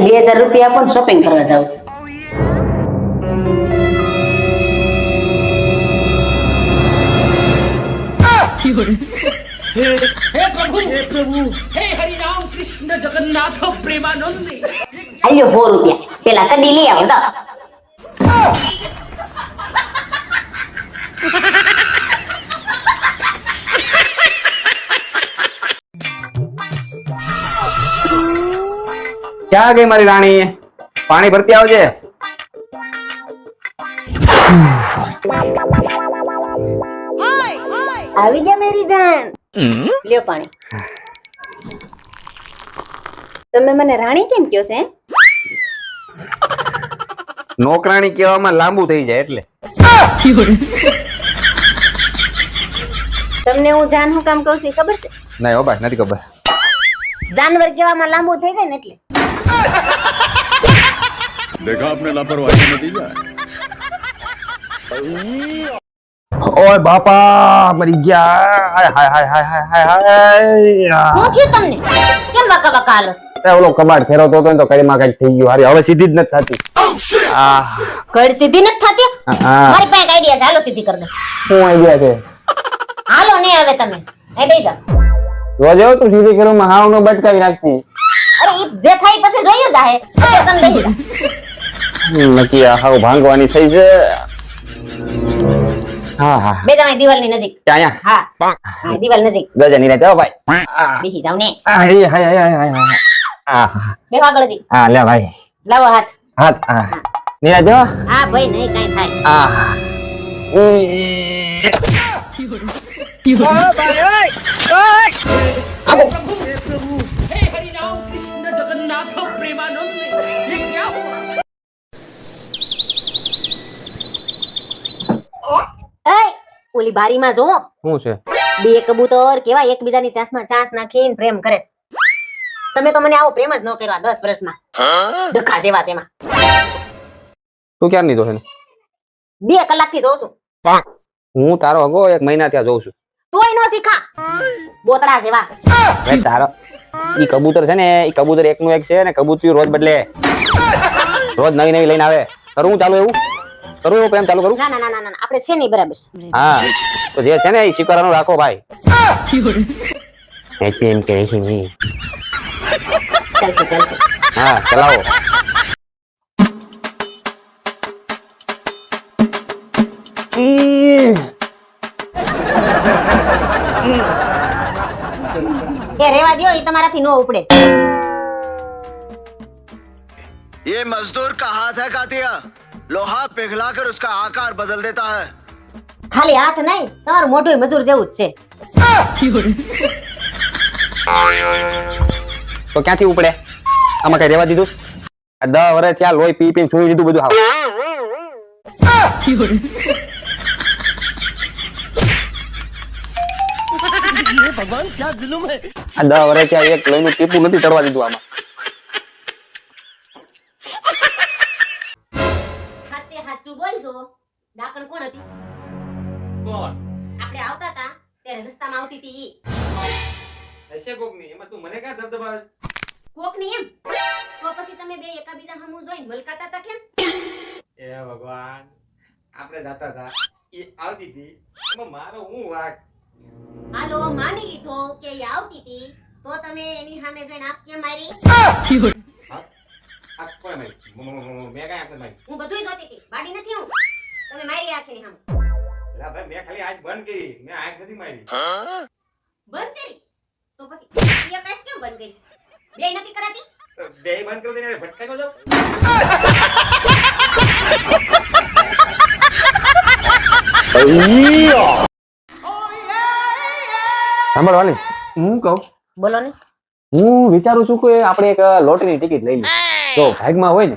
2000 રૂપિયા આપો ને શોપિંગ કરવા જાવ છું. हे प्रभु हे हरि राम कृष्ण जगन्नाथ प्रेमानंद આલ્યો 100 રૂપિયા પેલા સડી લઈ આવો જાઓ. ક્યાં ગઈ મારી રાણી? પાણી ભરતી આવજે. આવી ગયા મેરી જાન. લ્યો પાણી. તમે મને રાણી કેમ કહો છો? નોકરાણી કહેવામાં લાંબુ થઈ જાય એટલે. તમને હું જાન હું કામ કહું છું ખબર છે? ના હો ભાઈ, નથી ખબર. જાનવર કહેવામાં લાંબુ થઈ જાય ને એટલે. देखा आपने लापरवाही का नतीजा ઓય બાપા, મરી ગયા. હાય હાય હાય હાય હાય હાય. હું છું તમને કેમ બકા બકા હાલો છો? એ ઓલો કબાટ ફેરવતો હતો ને તો કઈમાં કઈક થઈ ગયું. હારી હવે સીધી જ નથી થતી. આ ઘર સીધી નથી થતી. હા, મારી પાસે આઈડિયા છે, હાલો સીધી કરી દો. શું આઈડિયા છે? હાલો ને હવે તમે એ બેસી જાઓ. રોજ તું સીધી કરું માં હાવ નો બટકાવી નાખતી. અરે ઈ જે થાય પછી જોઈએ જાહે. અત્યારે તમે બેસી જાઓ. નક્કી આ હાવ ભાંગવાની થઈ છે. હા હા, બે જમાઈ દિવાલની નજીક. ક્યાં? હા હા દિવાલ નજીક ગજા ની રાતે હો ભાઈ. બેસી જાવ ને. હાય હાય હાય હાય. હા બે આગળ જી. હા, લે ભાઈ લાવો હાથ. હાથ. હા નીરા જો. હા ભાઈ નહીં કાઈ થાય. આ हे हरि राम कृष्ण जगन्नाथ प्रेमानंद ये क्या हुआ? એય ઓલી બારીમાં જો શું છે? બે કબૂતર કેવા એકબીજાની ચાંસમાં ચાંસ નાખીને પ્રેમ કરે છે. તમે તો મને આવો પ્રેમ જ ન કર્યો આ 10 વર્ષમાં. ડખા જેવા તેમાં. તું ક્યાં ની જોશે? 2 કલાકથી જોઉં છું. હું તારો અગો 1 મહિના ત્યાં જોઉં છું. તોય નો શીખા. બોતડા જેવા. હવે તારો ઈ કબૂતર છે ને, ઈ કબૂતર એકનું એક છે ને, કબૂતરી રોજ બદલે. રોજ નવી નવી લઈને આવે. કરું ચાલુ એવું? કરું એવું પ્રેમ ચાલુ કરું? ના ના ના ના ના આપણે છે નહીં બરાબર. હા, તો જે છે ને ઈ સ્વીકારવાનું રાખો ભાઈ. એમ કે છે નહીં. ચાલશે ચાલશે. હા, ચલાવો. એ રેવા દ્યો ઈ તમારાથી નો ઉપડે. ये मजदूर का हाथ है कातिया, लोहा पिघलाकर उसका आकार बदल देता है। ખાલી હાથ નહીં તમારું મોઢું મજૂર જેવું જ છે. તો ક્યાંથી ઉપડે? આમાં કઈ રેવા દીધું? આ 10 વર્ષ થયા લોહી પી પી સુઈ દીધું બધું. હાવ भगवान क्या जुल्म है। આ 10 વર્ષ થયા એક લોહીનું ટીપું નથી ચડવા દીધું આમાં. સાચે સાચું બોલજો. ડાકણ કોણ હતી? કોણ? આપણે આવતા હતા ત્યારે રસ્તામાં આવતી હતી ઈ. હશે કોકની. એમાં તું મને ક્યાં ધબધબાવે? કોકની એમ? તો પછી તમે બે એકાબીજા હમું જોઈને મલકાતા હતા કેમ? એ ભગવાન, આપણે જાતા હતા, એ આવતી હતી, એમાં મારો હું વાક? હાલો માની લીધો કે ઈ આવતી હતી તો તમે એની સામે જોઈને આપ કેમ મારી? આ કોણે મારી? મેં કાંઈ આપને મારી? હું બધુંય જોતી હતી. બાડી નથી હું. તમે મારી આંખની સામે. લા ભાઈ, મેં ખાલી આંખ બંધ કરી, મેં આંખ નથી મારી. બંધ કરી? તો પછી એ કાંઈ કેમ બંધ કરી? બેય નથી કરાતી? બે બંધ કરી દઈને ભટકાઈ ન જાવ. સાંભળવાની હું કહું, બોલો ને. હું વિચારું છું કે આપણે એક લોટરીની ટિકિટ લઈ લઈએ. તો ભાગમાં હોય ને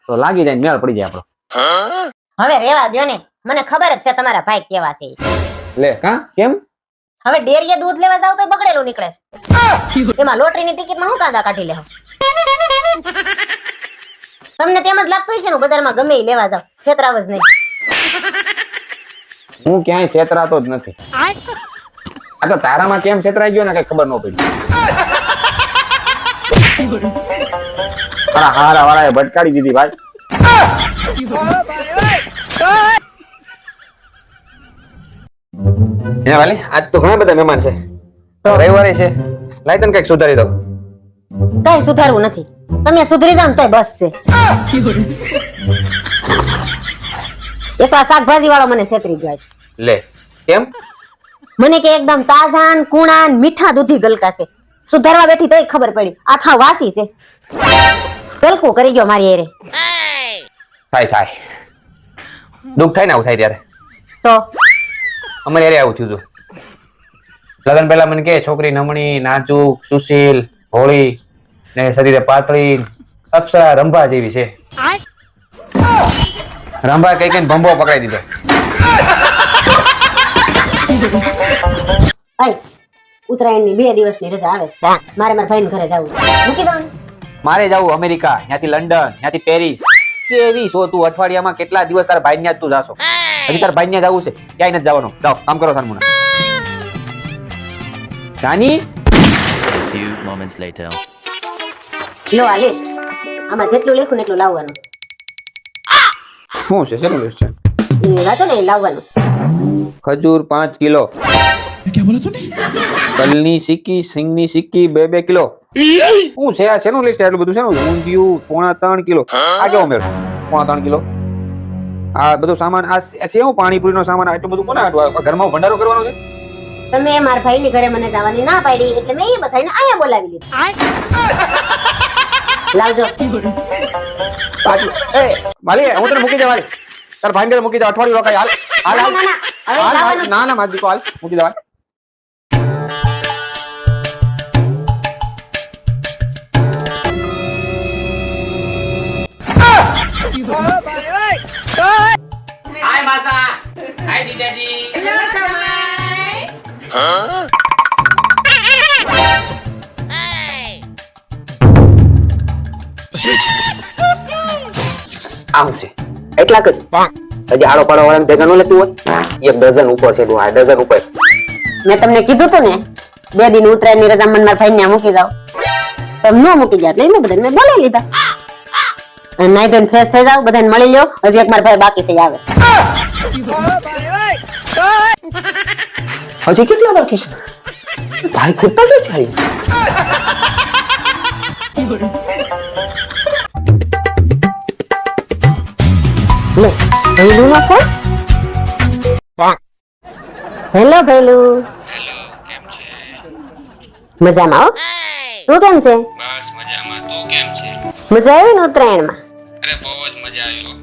તો લાગી જાય, મેળ પડી જાય આપણો. હવે રેવા દ્યો ને. મને ખબર જ છે તમારા ભાઈ કેવા છે. લે કા કેમ? હવે ડેરીએ દૂધ લેવા જાવ તો બગડેલું નીકળે છે. એમાં લોટરીની ટિકિટમાં હું કાંદા કાઢી લેવા? તમને તેમ જ લાગતું હશે ને બજારમાં ગમે ઈ લેવા જાવ, છેતરાવ જ નહીં. હું ક્યાંય છેતરાતો જ નથી. આ તો તારામાં કેમ છેતરાઈ ગયો ને કઈ ખબર ન પડી. મારા હારા વાળાએ ભટકાડી દીધી ભાઈ. હે વાલી, આજ તો ઘણા બધા મહેમાન છે. તો રવિવારે છે, લાય તને કઈક સુધારી દઉં. કઈ સુધારવું નથી, તમે સુધરી જાવ ને તોય બસ છે. એ તો આ શાકભાજી વાળો મને છેતરી ગયો છે. લે કેમ? મને કે એકદમ તાજા ને કુણા ને મીઠા દૂધી ગલકા છે. સુધારવા બેઠી તોય ખબર પડી આખા વાસી છે. ગલકું કરી ગયો મારી એરે. થાય દુઃખ થાય ને આવું થાય ત્યારે. તો અમારે યારે આવું થયું હતું. લગ્ન પહેલા મને કે છોકરી નમણી, નાજુક, સુશીલ, ભોળી ને શરીરે પાતળી, અપ્સરા રંભા જેવી છે. રંભા કઈ કઈ ભંભો પકડાઈ દીધો. આય ઉત્તરાયણની 2 દિવસની રજા આવે છે. મારે મારા ભાઈને ઘરે જવું છે. મૂકી દો ને. મારે જવું અમેરિકા, ત્યાંથી લંડન, ત્યાંથી પેરિસ. કેવી સો તું અઠવાડિયામાં કેટલા દિવસ તારા ભાઈ ત્યાં તું જાશો? હજી તારા ભાઈ ત્યાં જવું છે, ક્યાંય નથી જવાનું. જાઓ કામ કરો સાનમુના. Jani A few moments later. લો આ લિસ્ટ. આમાં જેટલું લખ્યું ને એટલું લાવવાનું છે. શું છે? શેનું લિસ્ટ છે? એ વાંચો ને એ લાવવાનું છે. ખજૂર 5 કિલો, તલની સિક્કી, સિંગની સિક્કી 2 કિલો. શું છે આ? શેનું લિસ્ટ? એટલું બધું શેનું? ઊંધિયું 3.5 કિલો. આ કેવો મેળ? 3.5 કિલો. આ બધું સામાન, આ સેવ પાણીપુરીનો સામાન, આટલું બધું કોને આટલું? ઘરમાં ભંડારો કરવાનો છે? તમે મારા ભાઈની ઘરે મને જવાની ના પાડી એટલે મેં એ બધાને અહીંયા બોલાવી લીધા. લાવજો. પાછું એ માલી, હું તને મૂકી દે વાલી. તાર ભાઈ ઘરે મૂકી દે, અઠવાડિયું રોકાય. હાલ હાલ હાલ. ના, ના, હવે હાલ, લાવવાનું હાલ. ના મારી દીકો હાલ, મૂકી દે હાલ. हाय मासा, हाय जीजाजी. આમ છે એટલા જ. હજી આડો પાડો વાળાને ભેગા ન લેતું હોય? 1 ડઝન ઉપર છે. 2 ડઝન ઉપર. મેં તમને કીધું તું ને 2 દિન ઉત્તરાયણની રજા મને મારા ભાઈને ત્યાં મૂકી જાવ. તમે ન મૂકી ગયા એટલે એમને બધાને મેં બોલાવી લીધા. અને નાઈ ધોઈને ફ્રેશ થઈ જાવ, બધાને મળી લ્યો. હજી એક મારા ભાઈ બાકી છે, આવે. હજી કેટલા બાકી છે? ભાઈ ખૂટતા કે છે? લે ભૈલું નો ફોન. હેલો ભૈલું. મજામાં હો. તું કેમ છે? બસ મજામાં. તું કેમ છે? મજા આવી ને ઉત્તરાયણમાં? અરે બહુ જ મજા આવી.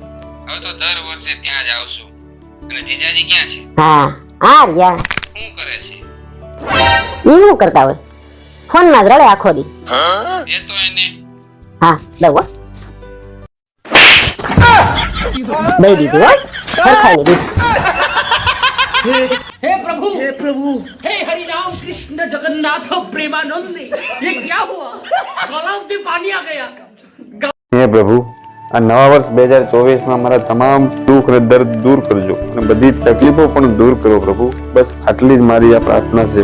હવે તો દર વર્ષે ત્યાં જ આવશું. અને જીજાજી ક્યાં છે? હા આ રહ્યા. શું કરે છે? ઈ શું કરતા હોય? ફોન માં જ રડે આખો દી. એ તો એને હા દઉં હો. દઈ દીધી હો. સરખાઈ દીધી. हे प्रभु, हे हरि राम कृष्ण जगन्नाथ प्रेमानंद. ये क्या हुआ? गलाव में पानी आ गया. હે પ્રભુ, આ નવા વર્ષ 2024 માં મારા તમામ દુઃખ અને દર્દ દૂર કરજો અને બધી તકલીફો પણ દૂર કરો પ્રભુ. બસ આટલી જ મારી આ પ્રાર્થના છે.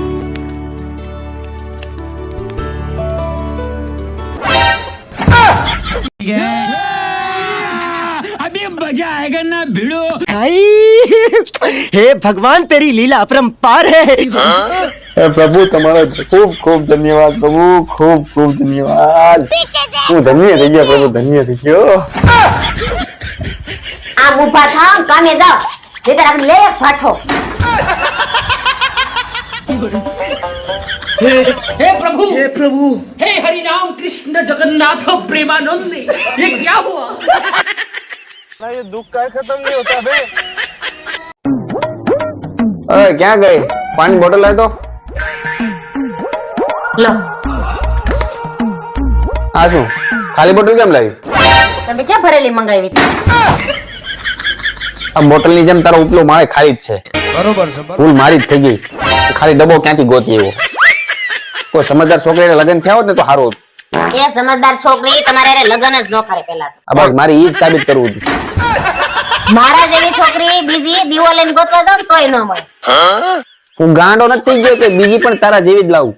अभी मजा आएगा ना भिड़ो. हे भगवान तेरी लीला अपरंपार है. હે પ્રભુ, તમારો ખૂબ ખૂબ ધન્યવાદ પ્રભુ, ખૂબ ખૂબ ધન્યવાદ. હું ધન્ય થઈ ગયો પ્રભુ, ધન્ય થઈ ગયો. આમ ઊભા થાવ, કામે જાવ. નહીંતર આપણે લે એક ફાટો. हे प्रभु, हे हरि राम कृष्ण जगन्नाथ प्रेमानंद. ये क्या हुआ? અરે ક્યાં ગઈ? પાણી બોટલ લાય તો. લો આ શું? ખાલી બોટલ કેમ લાવી? તમે ક્યાં ભરેલી મંગાવી હતી? આ બોટલ ની જેમ તારો ઉપલો માળે ખાલી જ છે. બરોબર છે. ભૂલ મારી જ થઈ ગઈ. ખાલી ડબ્બો ક્યાંથી ગોતી આવ્યો? કોઈ સમજદાર છોકરીને લગ્ન થયા હોત ને તો સારું હતું. એ સમજદાર છોકરી તમારે હારે લગ્ન જ ન કરે પેલા તો. આ બસ મારી ઈ જ સાબિત કરવું હતું. મારા જેવી છોકરી બીજી દીવો લઈને ગોતવા જાવ ને તોય ન મળે. હું ગાંડો નથી થઈ ગયો કે બીજી પણ તારા જેવી જ લાવું.